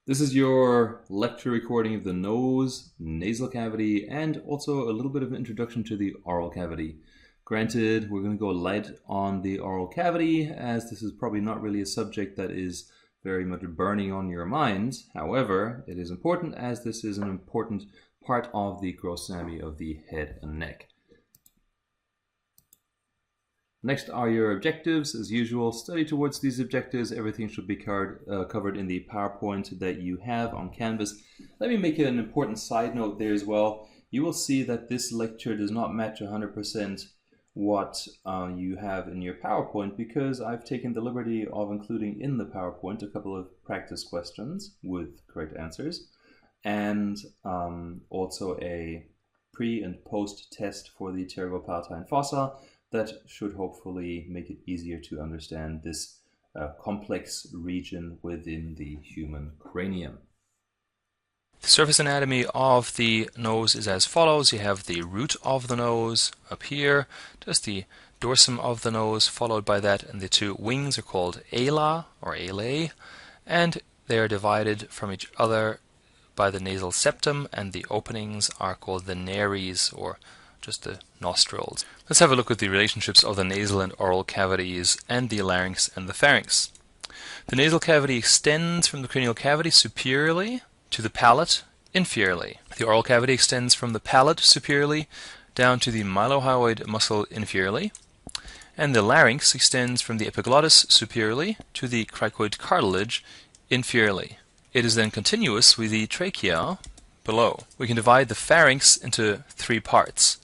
This is your lecture recording of the nose, nasal cavity, and also a little bit of an introduction to the oral cavity. Granted, we're going to go light on the oral cavity, as this is probably not really a subject that is very much burning on your minds. However, it is important as this is an important part of the gross anatomy of the head and neck. Next are your objectives. As usual, study towards these objectives. Everything should be covered in the PowerPoint that you have on Canvas. Let me make an important side note there as well. You will see that this lecture does not match 100% what you have in your PowerPoint, because I've taken the liberty of including in the PowerPoint a couple of practice questions with correct answers, and also a pre and post test for the pterygopalatine fossa that should hopefully make it easier to understand this complex region within the human cranium. The surface anatomy of the nose is as follows. You have the root of the nose up here, just the dorsum of the nose, followed by that, and the two wings are called ala or alae, and they are divided from each other by the nasal septum, and the openings are called the nares, or just the nostrils. Let's have a look at the relationships of the nasal and oral cavities and the larynx and the pharynx. The nasal cavity extends from the cranial cavity superiorly to the palate inferiorly. The oral cavity extends from the palate superiorly down to the mylohyoid muscle inferiorly, and the larynx extends from the epiglottis superiorly to the cricoid cartilage inferiorly. It is then continuous with the trachea below. We can divide the pharynx into three parts.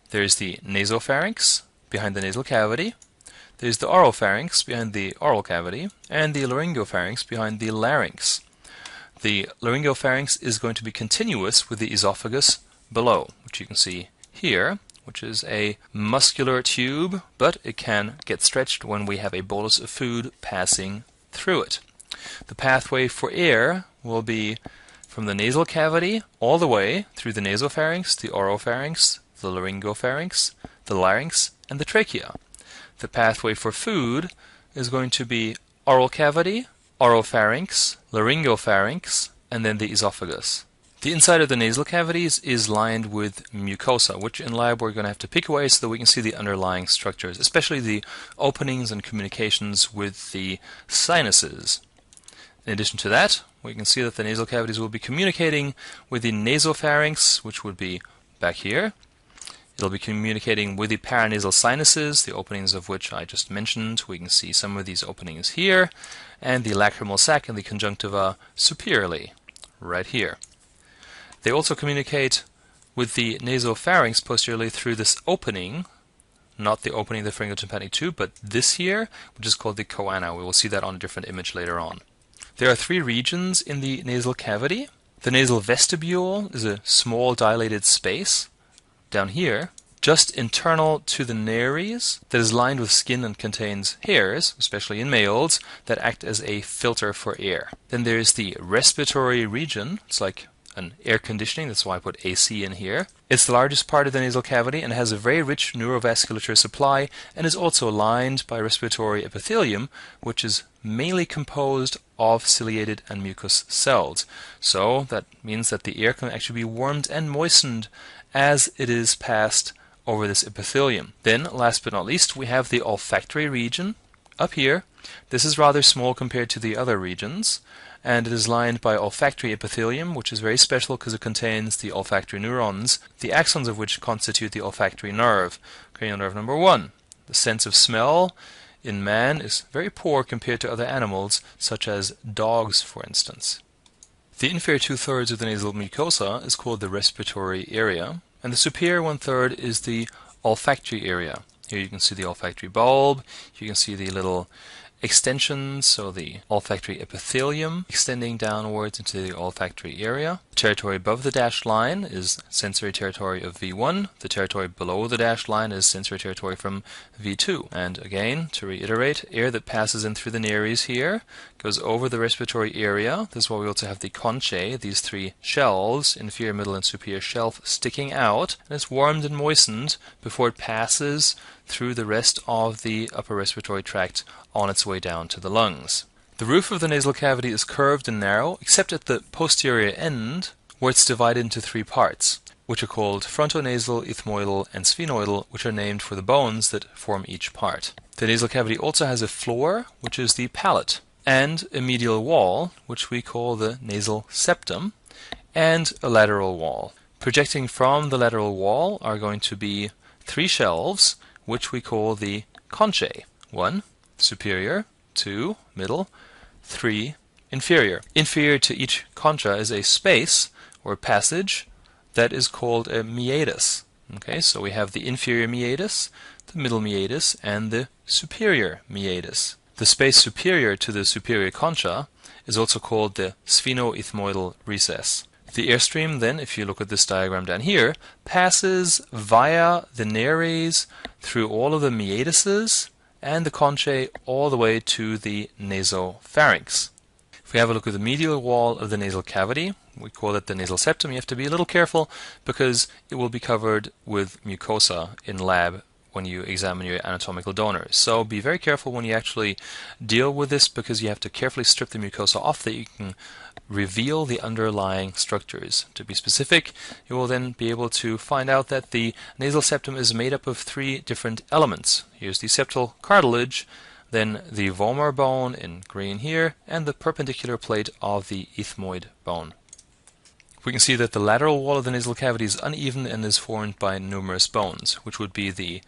There's the nasopharynx behind the nasal cavity, there's the oropharynx behind the oral cavity, and the laryngopharynx behind the larynx. The laryngopharynx is going to be continuous with the esophagus below, which you can see here, which is a muscular tube, but it can get stretched when we have a bolus of food passing through it. The pathway for air will be from the nasal cavity all the way through the nasopharynx, the oropharynx, the laryngopharynx, the larynx, and the trachea. The pathway for food is going to be oral cavity, oropharynx, laryngopharynx, and then the esophagus. The inside of the nasal cavities is lined with mucosa, which in lab we're going to have to pick away so that we can see the underlying structures, especially the openings and communications with the sinuses. In addition to that, we can see that the nasal cavities will be communicating with the nasopharynx, which would be back here. It'll be communicating with the paranasal sinuses, the openings of which I just mentioned. We can see some of these openings here, and the lacrimal sac and the conjunctiva superiorly, right here. They also communicate with the nasopharynx posteriorly through this opening, not the opening of the pharyngotympanic tube, but this here, which is called the choana. We will see that on a different image later on. There are three regions in the nasal cavity. The nasal vestibule is a small dilated space down here, just internal to the nares, that is lined with skin and contains hairs, especially in males, that act as a filter for air. Then there's the respiratory region. It's like an air conditioning, that's why I put AC in here. It's the largest part of the nasal cavity and has a very rich neurovasculature supply, and is also lined by respiratory epithelium, which is mainly composed of ciliated and mucous cells. So that means that the air can actually be warmed and moistened as it is passed over this epithelium. Then, last but not least, we have the olfactory region up here. This is rather small compared to the other regions, and it is lined by olfactory epithelium, which is very special because it contains the olfactory neurons, the axons of which constitute the olfactory nerve. Cranial nerve number 1. The sense of smell in man is very poor compared to other animals, such as dogs, for instance. The inferior 2/3 of the nasal mucosa is called the respiratory area, and the superior 1/3 is the olfactory area. Here you can see the olfactory bulb, you can see the little extensions, so the olfactory epithelium extending downwards into the olfactory area. The territory above the dashed line is sensory territory of V1. The territory below the dashed line is sensory territory from V2. And again, to reiterate, air that passes in through the nares here goes over the respiratory area. This is why we also have the conchae, these three shells, inferior, middle, and superior shelf, sticking out, and it's warmed and moistened before it passes through the rest of the upper respiratory tract on its way down to the lungs. The roof of the nasal cavity is curved and narrow, except at the posterior end, where it's divided into three parts, which are called frontonasal, ethmoidal, and sphenoidal, which are named for the bones that form each part. The nasal cavity also has a floor, which is the palate, and a medial wall, which we call the nasal septum, and a lateral wall. Projecting from the lateral wall are going to be three shelves, which we call the conchae. 1, superior, 2, middle, 3, inferior. Inferior to each concha is a space or passage that is called a meatus. Okay, so we have the inferior meatus, the middle meatus, and the superior meatus. The space superior to the superior concha is also called the sphenoethmoidal recess. The airstream then, if you look at this diagram down here, passes via the nares through all of the meatuses and the conchae all the way to the nasopharynx. If we have a look at the medial wall of the nasal cavity, we call it the nasal septum. You have to be a little careful because it will be covered with mucosa in lab when you examine your anatomical donors. So be very careful when you actually deal with this, because you have to carefully strip the mucosa off that you can reveal the underlying structures. To be specific, you will then be able to find out that the nasal septum is made up of three different elements. Here's the septal cartilage, then the vomer bone in green here, and the perpendicular plate of the ethmoid bone. We can see that the lateral wall of the nasal cavity is uneven and is formed by numerous bones, which would be the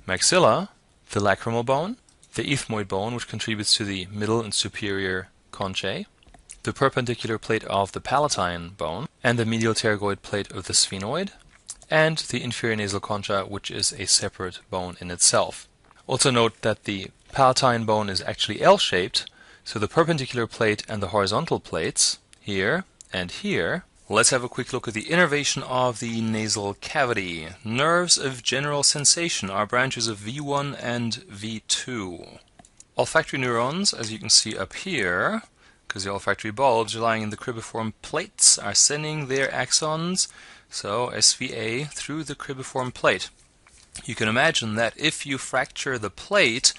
maxilla, the lacrimal bone, the ethmoid bone, which contributes to the middle and superior conchae, the perpendicular plate of the palatine bone, and the medial pterygoid plate of the sphenoid, and the inferior nasal concha, which is a separate bone in itself. Also note that the palatine bone is actually L-shaped, so the perpendicular plate and the horizontal plates, here and here. Let's have a quick look at the innervation of the nasal cavity. Nerves of general sensation are branches of V1 and V2. Olfactory neurons, as you can see up here, because the olfactory bulbs lying in the cribriform plates are sending their axons, so SVA, through the cribriform plate. You can imagine that if you fracture the plate,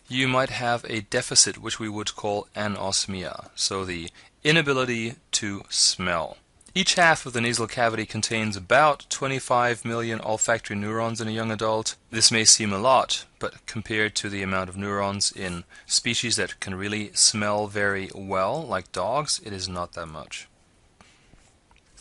you might have a deficit, which we would call anosmia, so the inability to smell. Each half of the nasal cavity contains about 25 million olfactory neurons in a young adult. This may seem a lot, but compared to the amount of neurons in species that can really smell very well, like dogs, it is not that much.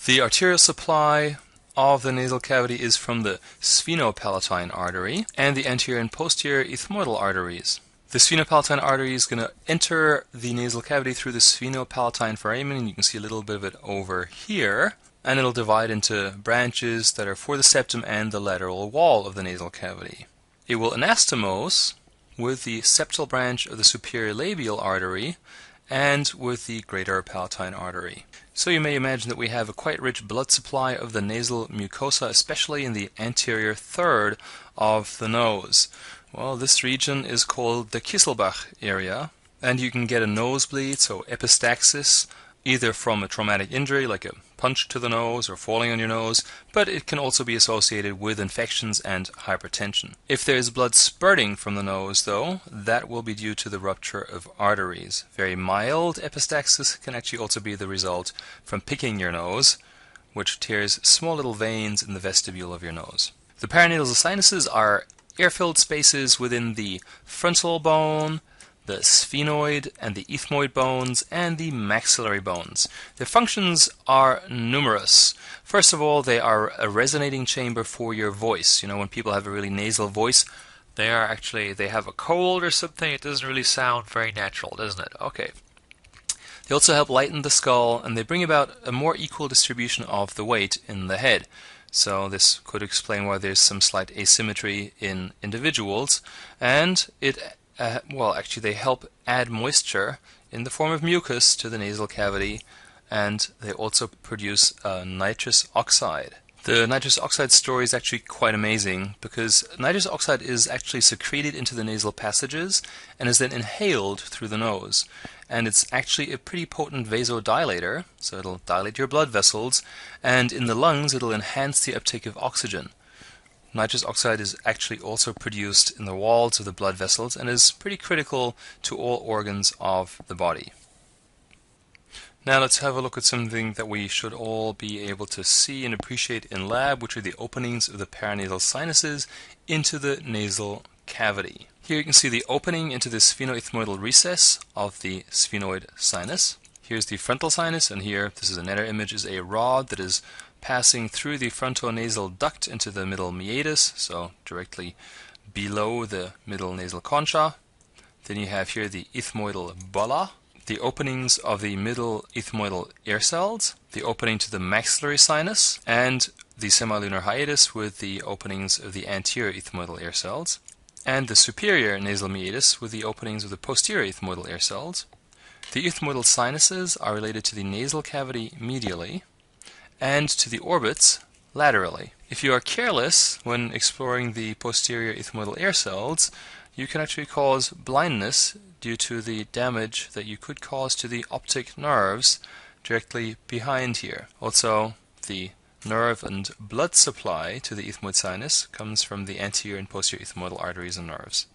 The arterial supply of the nasal cavity is from the sphenopalatine artery and the anterior and posterior ethmoidal arteries. The sphenopalatine artery is going to enter the nasal cavity through the sphenopalatine foramen, and you can see a little bit of it over here, and it'll divide into branches that are for the septum and the lateral wall of the nasal cavity. It will anastomose with the septal branch of the superior labial artery and with the greater palatine artery. So you may imagine that we have a quite rich blood supply of the nasal mucosa, especially in the anterior third of the nose. Well, this region is called the Kisselbach area, and you can get a nosebleed, so epistaxis, either from a traumatic injury like a punch to the nose or falling on your nose, but it can also be associated with infections and hypertension. If there is blood spurting from the nose, though, that will be due to the rupture of arteries. Very mild epistaxis can actually also be the result from picking your nose, which tears small little veins in the vestibule of your nose. The paranasal sinuses are air-filled spaces within the frontal bone, the sphenoid and the ethmoid bones, and the maxillary bones. Their functions are numerous. First of all, they are a resonating chamber for your voice. You know, when people have a really nasal voice, they have a cold or something, it doesn't really sound very natural, doesn't it? Okay. They also help lighten the skull, and they bring about a more equal distribution of the weight in the head. So this could explain why there's some slight asymmetry in individuals, and they help add moisture in the form of mucus to the nasal cavity, and they also produce nitrous oxide. The nitrous oxide story is actually quite amazing, because nitrous oxide is actually secreted into the nasal passages and is then inhaled through the nose. And it's actually a pretty potent vasodilator, so it'll dilate your blood vessels, and in the lungs it'll enhance the uptake of oxygen. nitrous oxide is actually also produced in the walls of the blood vessels and is pretty critical to all organs of the body. Now let's have a look at something that we should all be able to see and appreciate in lab, which are the openings of the paranasal sinuses into the nasal cavity. Here you can see the opening into the sphenoethmoidal recess of the sphenoid sinus. Here's the frontal sinus, and here, this is another image, is a rod that is passing through the frontonasal duct into the middle meatus, so directly below the middle nasal concha. Then you have here the ethmoidal bulla, the openings of the middle ethmoidal air cells, the opening to the maxillary sinus, and the semilunar hiatus with the openings of the anterior ethmoidal air cells, and the superior nasal meatus with the openings of the posterior ethmoidal air cells. The ethmoidal sinuses are related to the nasal cavity medially and to the orbits laterally. If you are careless when exploring the posterior ethmoidal air cells, you can actually cause blindness due to the damage that you could cause to the optic nerves directly behind here. Also, the nerve and blood supply to the ethmoid sinus comes from the anterior and posterior ethmoidal arteries and nerves.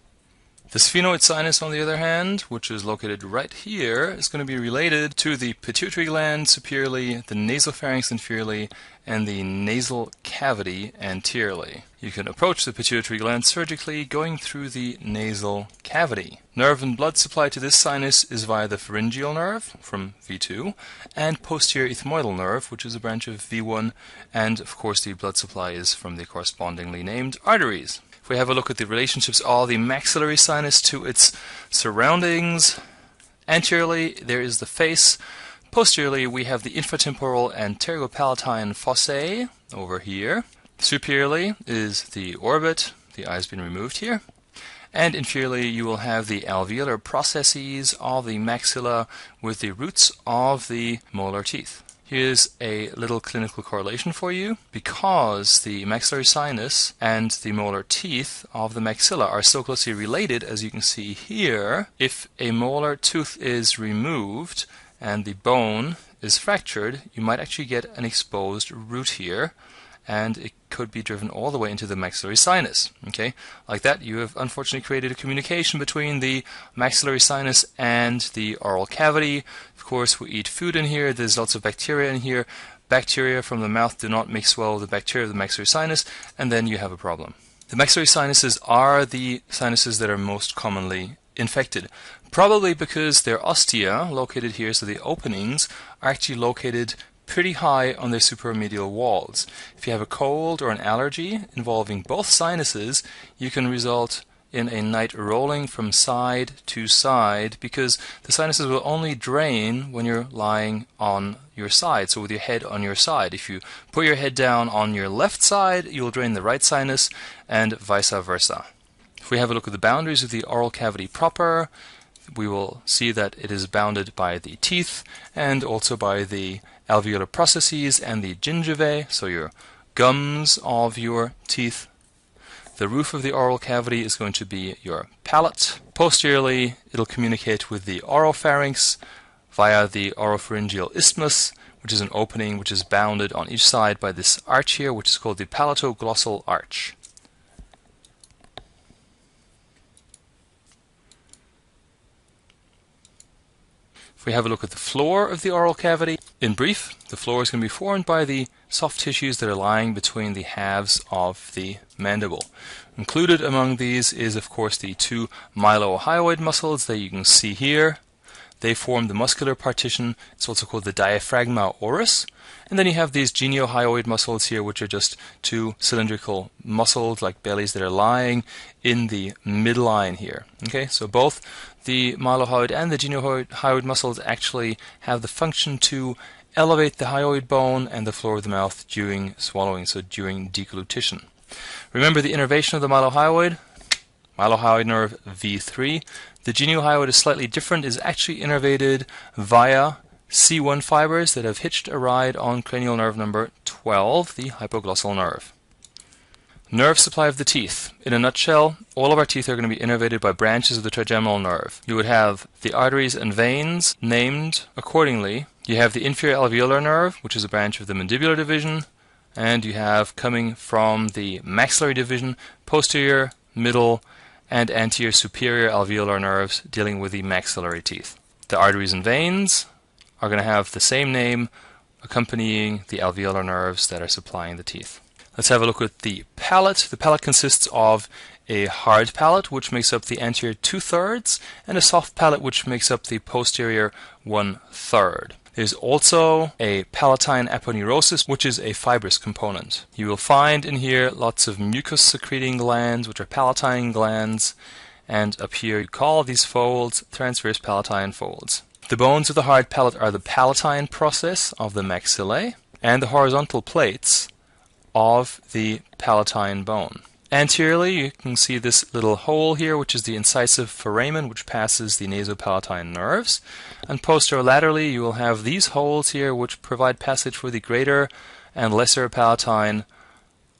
The sphenoid sinus, on the other hand, which is located right here, is going to be related to the pituitary gland superiorly, the nasopharynx inferiorly, and the nasal cavity anteriorly. You can approach the pituitary gland surgically going through the nasal cavity. Nerve and blood supply to this sinus is via the pharyngeal nerve from V2 and posterior ethmoidal nerve, which is a branch of V1, and of course the blood supply is from the correspondingly named arteries. If we have a look at the relationships of the maxillary sinus to its surroundings, anteriorly there is the face, posteriorly we have the infratemporal and pterygopalatine fossae over here, superiorly is the orbit, the eye's been removed here, and inferiorly you will have the alveolar processes of the maxilla with the roots of the molar teeth. Here's a little clinical correlation for you. Because the maxillary sinus and the molar teeth of the maxilla are so closely related, as you can see here, if a molar tooth is removed and the bone is fractured, you might actually get an exposed root here, and it could be driven all the way into the maxillary sinus. Okay, like that, you have unfortunately created a communication between the maxillary sinus and the oral cavity. Of course, we eat food in here, there's lots of bacteria in here. Bacteria from the mouth do not mix well with the bacteria of the maxillary sinus, and then you have a problem. The maxillary sinuses are the sinuses that are most commonly infected, probably because their ostia, located here, so the openings, are actually located pretty high on their suprarmedial walls. If you have a cold or an allergy involving both sinuses, you can result in a night rolling from side to side, because the sinuses will only drain when you're lying on your side, so with your head on your side. If you put your head down on your left side, you'll drain the right sinus, and vice versa. If we have a look at the boundaries of the oral cavity proper, we will see that it is bounded by the teeth and also by the alveolar processes and the gingivae, so your gums of your teeth. The roof of the oral cavity is going to be your palate. Posteriorly, it'll communicate with the oropharynx via the oropharyngeal isthmus, which is an opening which is bounded on each side by this arch here, which is called the palatoglossal arch. If we have a look at the floor of the oral cavity, in brief, the floor is going to be formed by the soft tissues that are lying between the halves of the mandible. Included among these is, of course, the two mylohyoid muscles that you can see here. They form the muscular partition. It's also called the diaphragma oris. And then you have these geniohyoid muscles here, which are just two cylindrical muscles like bellies that are lying in the midline here. Okay, so both the mylohyoid and the geniohyoid muscles actually have the function to elevate the hyoid bone and the floor of the mouth during swallowing, so during deglutition. Remember the innervation of the mylohyoid nerve V3. The geniohyoid is slightly different, is actually innervated via C1 fibers that have hitched a ride on cranial nerve number 12, the hypoglossal nerve. Nerve supply of the teeth. In a nutshell, all of our teeth are going to be innervated by branches of the trigeminal nerve. You would have the arteries and veins named accordingly. You have the inferior alveolar nerve, which is a branch of the mandibular division, And you have, coming from the maxillary division, posterior, middle, and anterior superior alveolar nerves dealing with the maxillary teeth. The arteries and veins are going to have the same name accompanying the alveolar nerves that are supplying the teeth. Let's have a look at the palate. The palate consists of a hard palate, which makes up the anterior 2/3, and a soft palate, which makes up the posterior 1/3. There's also a palatine aponeurosis, which is a fibrous component. You will find in here lots of mucus-secreting glands, which are palatine glands, and up here you call these folds transverse palatine folds. The bones of the hard palate are the palatine process of the maxillae and the horizontal plates of the palatine bone. Anteriorly, you can see this little hole here, which is the incisive foramen, which passes the nasopalatine nerves. And posterolaterally, you will have these holes here, which provide passage for the greater and lesser palatine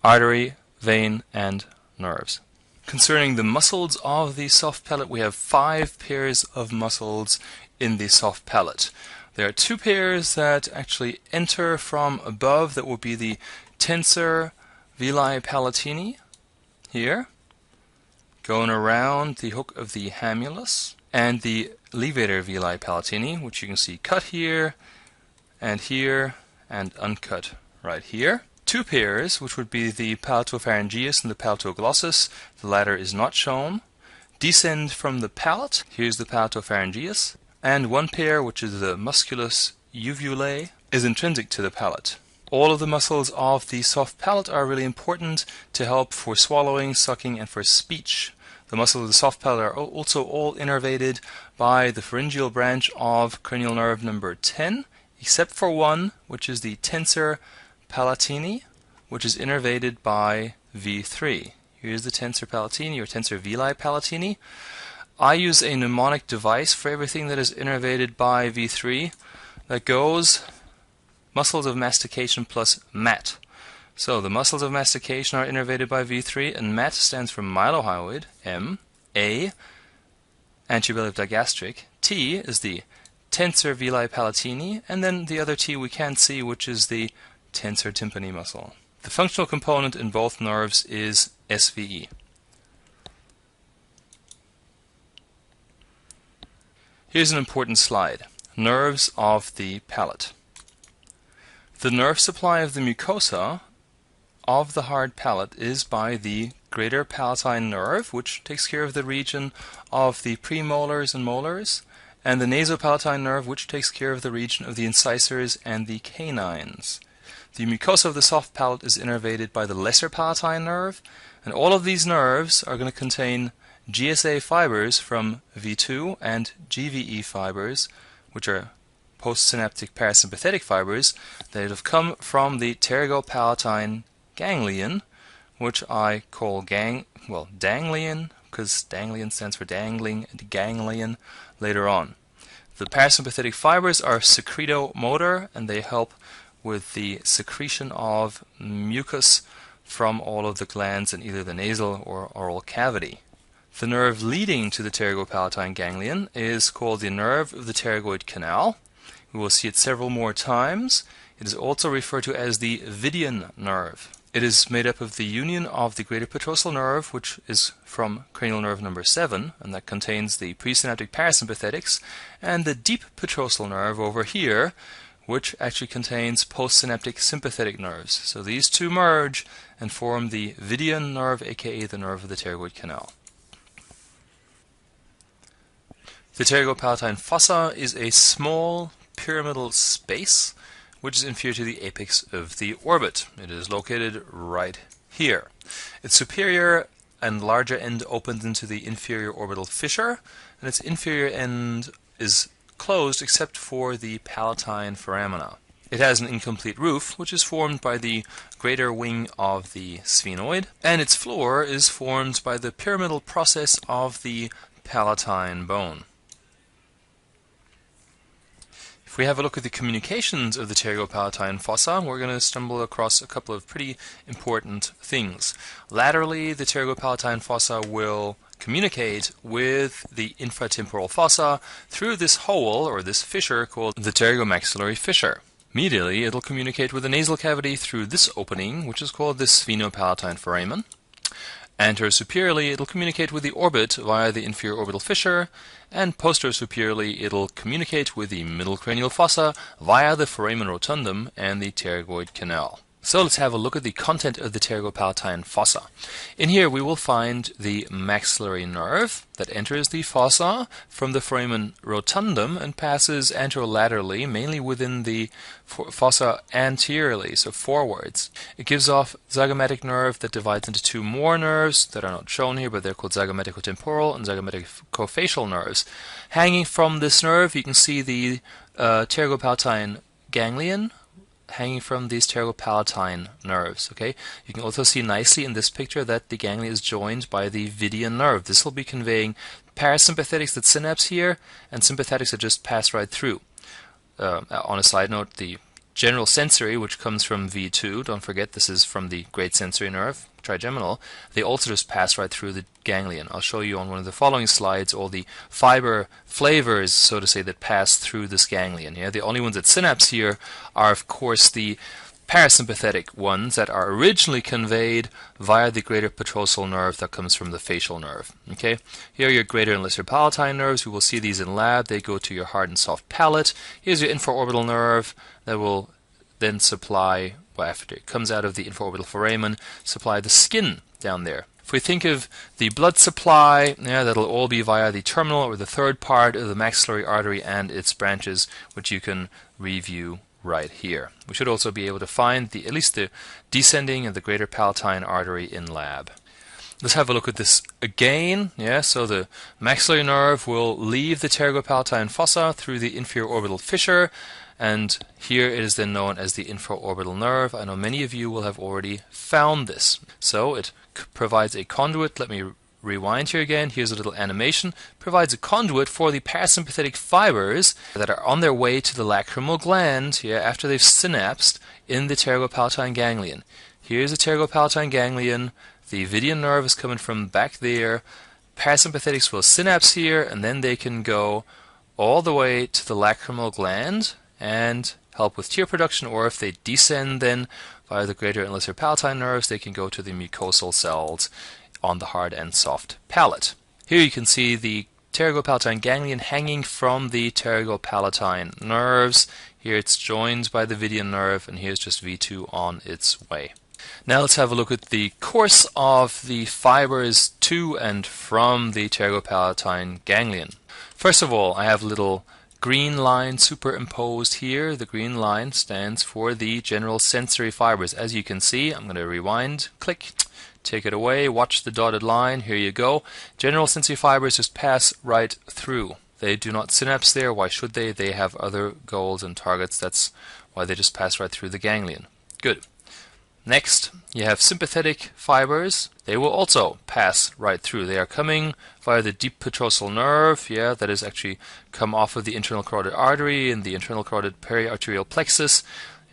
artery, vein, and nerves. Concerning the muscles of the soft palate, we have 5 pairs of muscles in the soft palate. There are 2 pairs that actually enter from above, that will be the tensor villi palatini, here, going around the hook of the hamulus, and the levator villi palatini, which you can see cut here, and uncut right here. 2 pairs, which would be the palatopharyngeus and the palatoglossus, the latter is not shown, descend from the palate. Here's the palatopharyngeus, and 1 pair, which is the musculus uvulae, is intrinsic to the palate. All of the muscles of the soft palate are really important to help for swallowing, sucking, and for speech. The muscles of the soft palate are also all innervated by the pharyngeal branch of cranial nerve number 10, except for one, which is the tensor palatini, which is innervated by V3. Here's the tensor palatini, or tensor villi palatini. I use a mnemonic device for everything that is innervated by V3 that goes muscles of mastication plus MAT. So the muscles of mastication are innervated by V3, and MAT stands for mylohyoid, M, A, anterior digastric, T is the tensor villi palatini, and then the other T we can't see, which is the tensor tympani muscle. The functional component in both nerves is SVE. Here's an important slide. Nerves of the palate. The nerve supply of the mucosa of the hard palate is by the greater palatine nerve, which takes care of the region of the premolars and molars, and the nasopalatine nerve, which takes care of the region of the incisors and the canines. The mucosa of the soft palate is innervated by the lesser palatine nerve, and all of these nerves are going to contain GSA fibers from V2 and GVE fibers, which are postsynaptic parasympathetic fibers that have come from the pterygopalatine ganglion, which I call danglion, because danglion stands for dangling, and ganglion later on. The parasympathetic fibers are secretomotor, and they help with the secretion of mucus from all of the glands in either the nasal or oral cavity. The nerve leading to the pterygopalatine ganglion is called the nerve of the pterygoid canal. We will see it several more times. It is also referred to as the Vidian nerve. It is made up of the union of the greater petrosal nerve, which is from cranial nerve number 7, and that contains the presynaptic parasympathetics, and the deep petrosal nerve over here, which actually contains postsynaptic sympathetic nerves. So these two merge and form the Vidian nerve, aka the nerve of the pterygoid canal. The pterygopalatine fossa is a small pyramidal space which is inferior to the apex of the orbit. It is located right here. Its superior and larger end opens into the inferior orbital fissure, and its inferior end is closed except for the palatine foramina. It has an incomplete roof, which is formed by the greater wing of the sphenoid, and its floor is formed by the pyramidal process of the palatine bone. If we have a look at the communications of the pterygopalatine fossa, we're going to stumble across a couple of pretty important things. Laterally, the pterygopalatine fossa will communicate with the infratemporal fossa through this hole, or this fissure, called the pterygomaxillary fissure. Medially, it'll communicate with the nasal cavity through this opening, which is called the sphenopalatine foramen. Anterosuperiorly, it'll communicate with the orbit via the inferior orbital fissure, and posterosuperiorly, it'll communicate with the middle cranial fossa via the foramen rotundum and the pterygoid canal. So let's have a look at the content of the pterygopalatine fossa. In here we will find the maxillary nerve that enters the fossa from the foramen rotundum and passes anterolaterally, mainly within the fossa anteriorly, so forwards. It gives off zygomatic nerve that divides into two more nerves that are not shown here, but they're called zygomaticotemporal and zygomaticofacial nerves. Hanging from this nerve, you can see the pterygopalatine ganglion, hanging from these pterygopalatine nerves. Okay, you can also see nicely in this picture that the ganglia is joined by the Vidian nerve. This will be conveying parasympathetics that synapse here and sympathetics that just pass right through. On a side note, the general sensory, which comes from V2, don't forget this is from the great sensory nerve, trigeminal, they also just pass right through the ganglion. I'll show you on one of the following slides all the fiber flavors, so to say, that pass through this ganglion. Yeah? The only ones that synapse here are, of course, the parasympathetic ones that are originally conveyed via the greater petrosal nerve that comes from the facial nerve. Okay, here are your greater and lesser palatine nerves. We will see these in lab. They go to your hard and soft palate. Here's your infraorbital nerve that will then supply, well, after it comes out of the infraorbital foramen, supply the skin down there. If we think of the blood supply, yeah, that'll all be via the terminal or the third part of the maxillary artery and its branches, which you can review right here. We should also be able to find at least the descending and the greater palatine artery in lab. Let's have a look at this again. Yeah, so the maxillary nerve will leave the pterygopalatine fossa through the inferior orbital fissure, and here it is then known as the infraorbital nerve. I know many of you will have already found this. So it provides a conduit. Let me rewind here again. Here's a little animation. Provides a conduit for the parasympathetic fibers that are on their way to the lacrimal gland, yeah, after they've synapsed in the pterygopalatine ganglion. Here's the pterygopalatine ganglion. The Vidian nerve is coming from back there. Parasympathetics will synapse here, and then they can go all the way to the lacrimal gland and help with tear production, or if they descend then via the greater and lesser palatine nerves, they can go to the mucosal cells on the hard and soft palate. Here you can see the pterygopalatine ganglion hanging from the pterygopalatine nerves. Here it's joined by the Vidian nerve, and here's just V2 on its way. Now let's have a look at the course of the fibers to and from the pterygopalatine ganglion. First of all, I have a little green line superimposed here. The green line stands for the general sensory fibers. As you can see, I'm going to rewind, click, take it away, watch the dotted line, here you go. General sensory fibers just pass right through. They do not synapse there. Why should they? They have other goals and targets. That's why they just pass right through the ganglion. Good. Next, you have sympathetic fibers. They will also pass right through. They are coming via the deep petrosal nerve, yeah, that is actually come off of the internal carotid artery and the internal carotid periarterial plexus.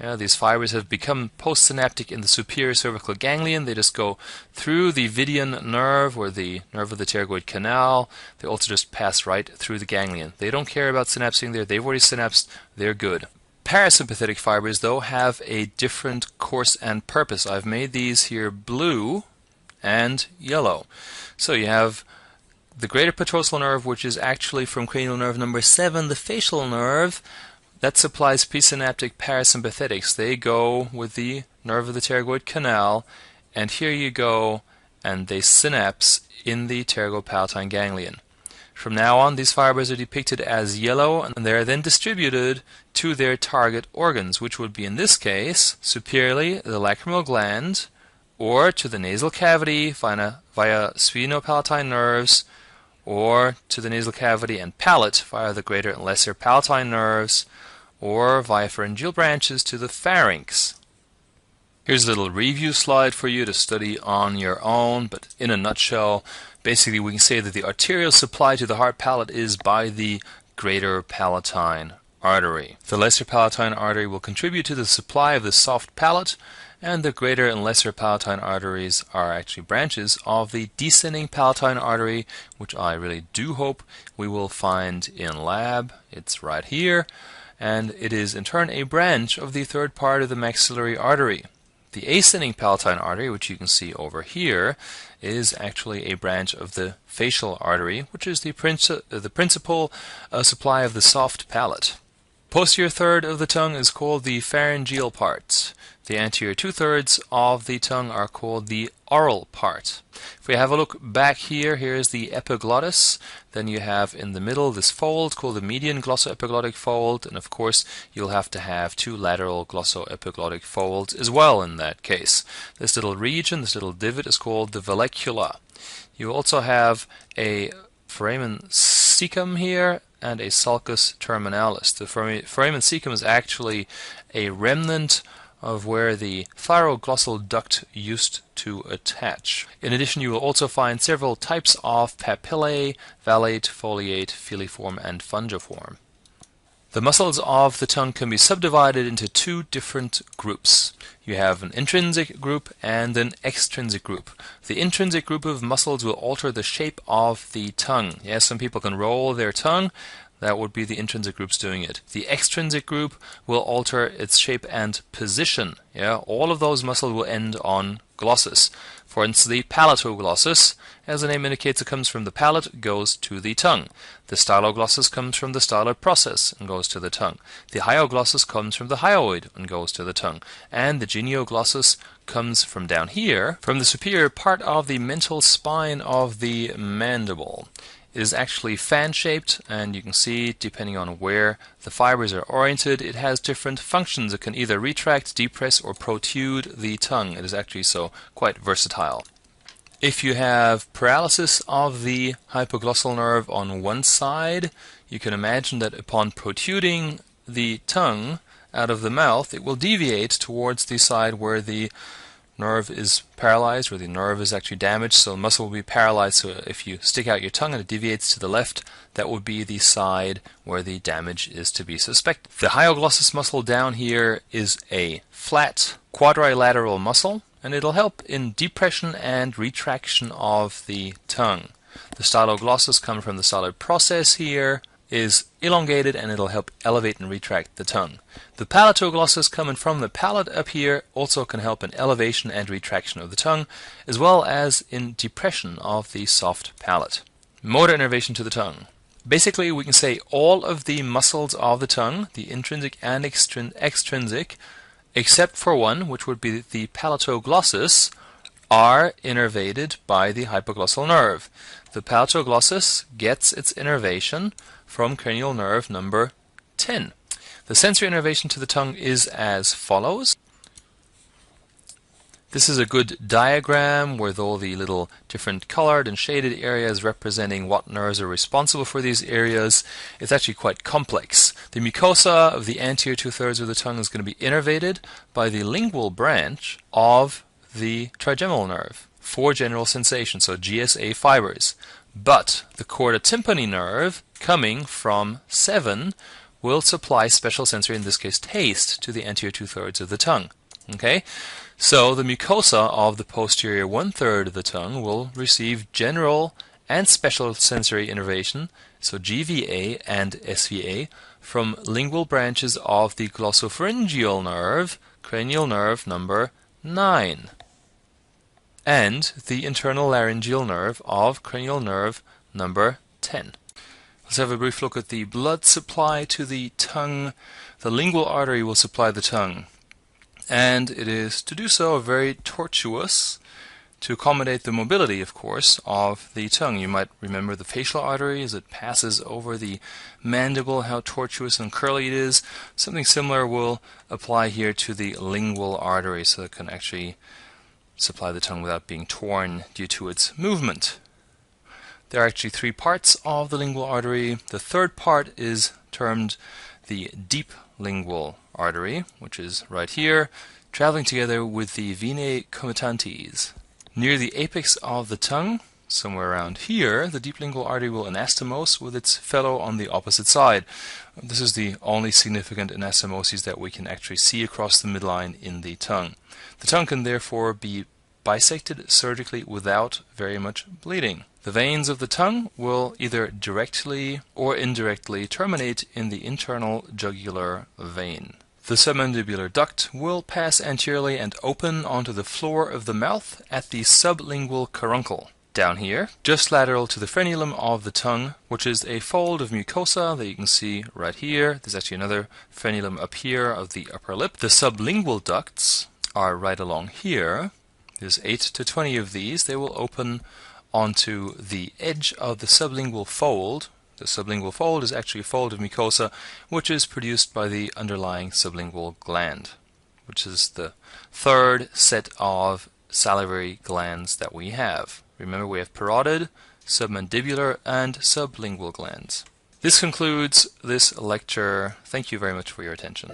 Yeah, these fibers have become postsynaptic in the superior cervical ganglion. They just go through the Vidian nerve, or the nerve of the pterygoid canal. They also just pass right through the ganglion. They don't care about synapsing there. They've already synapsed. They're good. Parasympathetic fibers, though, have a different course and purpose. I've made these here blue and yellow. So you have the greater petrosal nerve, which is actually from cranial nerve number 7, the facial nerve, that supplies presynaptic parasympathetics. They go with the nerve of the pterygoid canal, and here you go, and they synapse in the pterygopalatine ganglion. From now on, these fibers are depicted as yellow, and they are then distributed to their target organs, which would be, in this case, superiorly the lacrimal gland, or to the nasal cavity via sphenopalatine nerves, or to the nasal cavity and palate via the greater and lesser palatine nerves, or via pharyngeal branches to the pharynx. Here's a little review slide for you to study on your own, but in a nutshell, basically we can say that the arterial supply to the hard palate is by the greater palatine artery. The lesser palatine artery will contribute to the supply of the soft palate, and the greater and lesser palatine arteries are actually branches of the descending palatine artery, which I really do hope we will find in lab. It's right here. and it is in turn a branch of the third part of the maxillary artery. The ascending palatine artery, which you can see over here, is actually a branch of the facial artery, which is the principal supply of the soft palate. Posterior third of the tongue is called the pharyngeal part. The anterior 2/3 of the tongue are called the oral part. If we have a look back here, here's the epiglottis. Then you have in the middle this fold called the median glossoepiglottic fold, and of course you'll have to have 2 lateral glossoepiglottic folds as well in that case. This little region, this little divot, is called the vallecula. You also have a foramen cecum here and a sulcus terminalis. The foramen cecum is actually a remnant of where the thyroglossal duct used to attach. In addition, you will also find several types of papillae: vallate, foliate, filiform, and fungiform. The muscles of the tongue can be subdivided into 2 different groups. You have an intrinsic group and an extrinsic group. The intrinsic group of muscles will alter the shape of the tongue. Yes, some people can roll their tongue. That would be the intrinsic groups doing it. The extrinsic group will alter its shape and position. Yeah, all of those muscles will end on glossus. For instance, the palatoglossus, as the name indicates, it comes from the palate, goes to the tongue. The styloglossus comes from the styloid process and goes to the tongue. The hyoglossus comes from the hyoid and goes to the tongue. And the genioglossus comes from down here, from the superior part of the mental spine of the mandible. It is actually fan-shaped, and you can see, depending on where the fibers are oriented, it has different functions. It can either retract, depress, or protrude the tongue. It is actually so quite versatile. If you have paralysis of the hypoglossal nerve on one side, you can imagine that upon protruding the tongue out of the mouth, it will deviate towards the side where the nerve is paralyzed, or the nerve is actually damaged, so the muscle will be paralyzed. So if you stick out your tongue and it deviates to the left, that would be the side where the damage is to be suspected. The hyoglossus muscle down here is a flat quadrilateral muscle, and it'll help in depression and retraction of the tongue. The styloglossus comes from the styloid process here, is elongated, and it'll help elevate and retract the tongue. The palatoglossus coming from the palate up here also can help in elevation and retraction of the tongue, as well as in depression of the soft palate. Motor innervation to the tongue. Basically, we can say all of the muscles of the tongue, the intrinsic and extrinsic, except for one, which would be the palatoglossus, are innervated by the hypoglossal nerve. The palatoglossus gets its innervation from cranial nerve number 10. The sensory innervation to the tongue is as follows. This is a good diagram with all the little different colored and shaded areas representing what nerves are responsible for these areas. It's actually quite complex. The mucosa of the anterior 2/3 of the tongue is going to be innervated by the lingual branch of the trigeminal nerve for general sensation, so GSA fibers. But the chorda tympani nerve, coming from 7, will supply special sensory, in this case taste, to the anterior 2/3 of the tongue. Okay, so the mucosa of the posterior 1/3 of the tongue will receive general and special sensory innervation, so GVA and SVA, from lingual branches of the glossopharyngeal nerve, cranial nerve number 9. And the internal laryngeal nerve of cranial nerve number 10. Let's have a brief look at the blood supply to the tongue. The lingual artery will supply the tongue, and it is to do so very tortuous to accommodate the mobility, of course, of the tongue. You might remember the facial artery as it passes over the mandible, how tortuous and curly it is. Something similar will apply here to the lingual artery, so it can actually supply the tongue without being torn due to its movement. There are actually 3 parts of the lingual artery. The third part is termed the deep lingual artery, which is right here, traveling together with the venae comitantes. Near the apex of the tongue, somewhere around here, the deep lingual artery will anastomose with its fellow on the opposite side. This is the only significant anastomoses that we can actually see across the midline in the tongue. The tongue can therefore be bisected surgically without very much bleeding. The veins of the tongue will either directly or indirectly terminate in the internal jugular vein. The submandibular duct will pass anteriorly and open onto the floor of the mouth at the sublingual caruncle. Down here, just lateral to the frenulum of the tongue, which is a fold of mucosa that you can see right here. There's actually another frenulum up here of the upper lip. The sublingual ducts are right along here. There's 8 to 20 of these. They will open onto the edge of the sublingual fold. The sublingual fold is actually a fold of mucosa which is produced by the underlying sublingual gland, which is the third set of salivary glands that we have. Remember, we have parotid, submandibular, and sublingual glands. This concludes this lecture. Thank you very much for your attention.